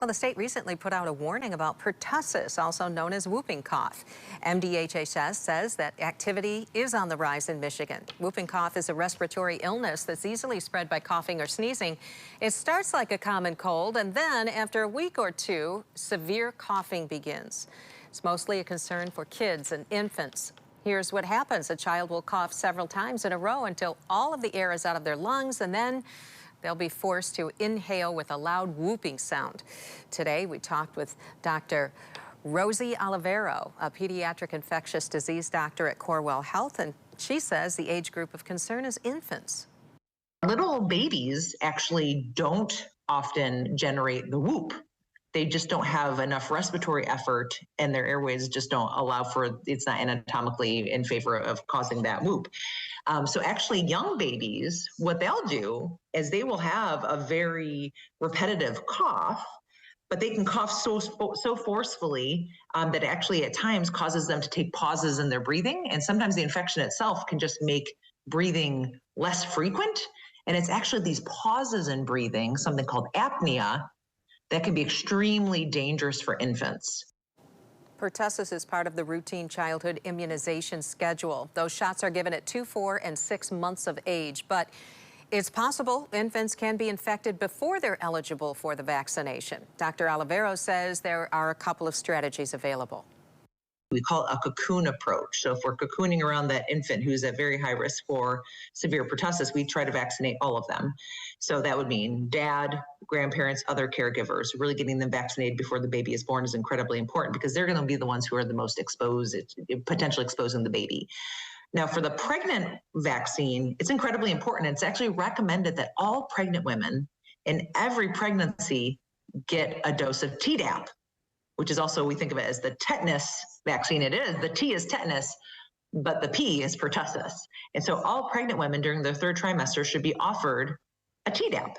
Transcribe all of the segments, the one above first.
Well, the state recently put out a warning about pertussis, also known as whooping cough. MDHHS says that activity is on the rise in Michigan. Whooping cough is a respiratory illness that's easily spread by coughing or sneezing. It starts like a common cold, and then after a week or two, severe coughing begins. It's mostly a concern for kids and infants. Here's what happens. A child will cough several times in a row until all of the air is out of their lungs, and then they'll be forced to inhale with a loud whooping sound. Today, we talked with Dr. Rosie Olivero, a pediatric infectious disease doctor at Corewell Health, and she says the age group of concern is infants. Little babies actually don't often generate the whoop. They just don't have enough respiratory effort, and their airways just don't allow for, it's not anatomically in favor of causing that whoop. So actually young babies, what they'll do is they will have a very repetitive cough, but they can cough so forcefully that actually at times causes them to take pauses in their breathing. And sometimes the infection itself can just make breathing less frequent. And it's actually these pauses in breathing, something called apnea, that can be extremely dangerous for infants. Pertussis is part of the routine childhood immunization schedule. Those shots are given at 2, 4, and 6 months of age, but it's possible infants can be infected before they're eligible for the vaccination. Dr. Olivero says there are a couple of strategies available. We call it a cocoon approach. So if we're cocooning around that infant who's at very high risk for severe pertussis, we try to vaccinate all of them. So that would mean dad, grandparents, other caregivers. Really getting them vaccinated before the baby is born is incredibly important because they're going to be the ones who are the most exposed, potentially exposing the baby. Now, for the pregnant vaccine, it's incredibly important. It's actually recommended that all pregnant women in every pregnancy get a dose of Tdap, which is also, we think of it as the tetanus vaccine. It is, the T is tetanus, but the P is pertussis. And so all pregnant women during their 3rd trimester should be offered a Tdap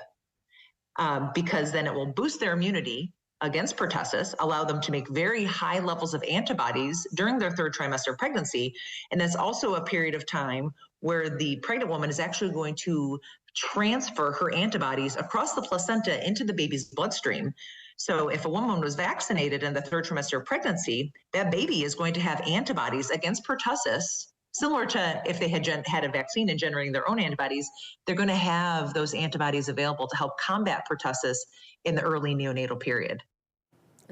because then it will boost their immunity against pertussis, allow them to make very high levels of antibodies during their 3rd trimester pregnancy. And that's also a period of time where the pregnant woman is actually going to transfer her antibodies across the placenta into the baby's bloodstream. So if a woman was vaccinated in the 3rd trimester of pregnancy, that baby is going to have antibodies against pertussis, similar to if they had had a vaccine and generating their own antibodies. They're going to have those antibodies available to help combat pertussis in the early neonatal period.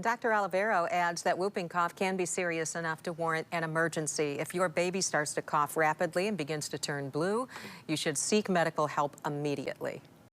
Dr. Olivero adds that whooping cough can be serious enough to warrant an emergency. If your baby starts to cough rapidly and begins to turn blue, you should seek medical help immediately.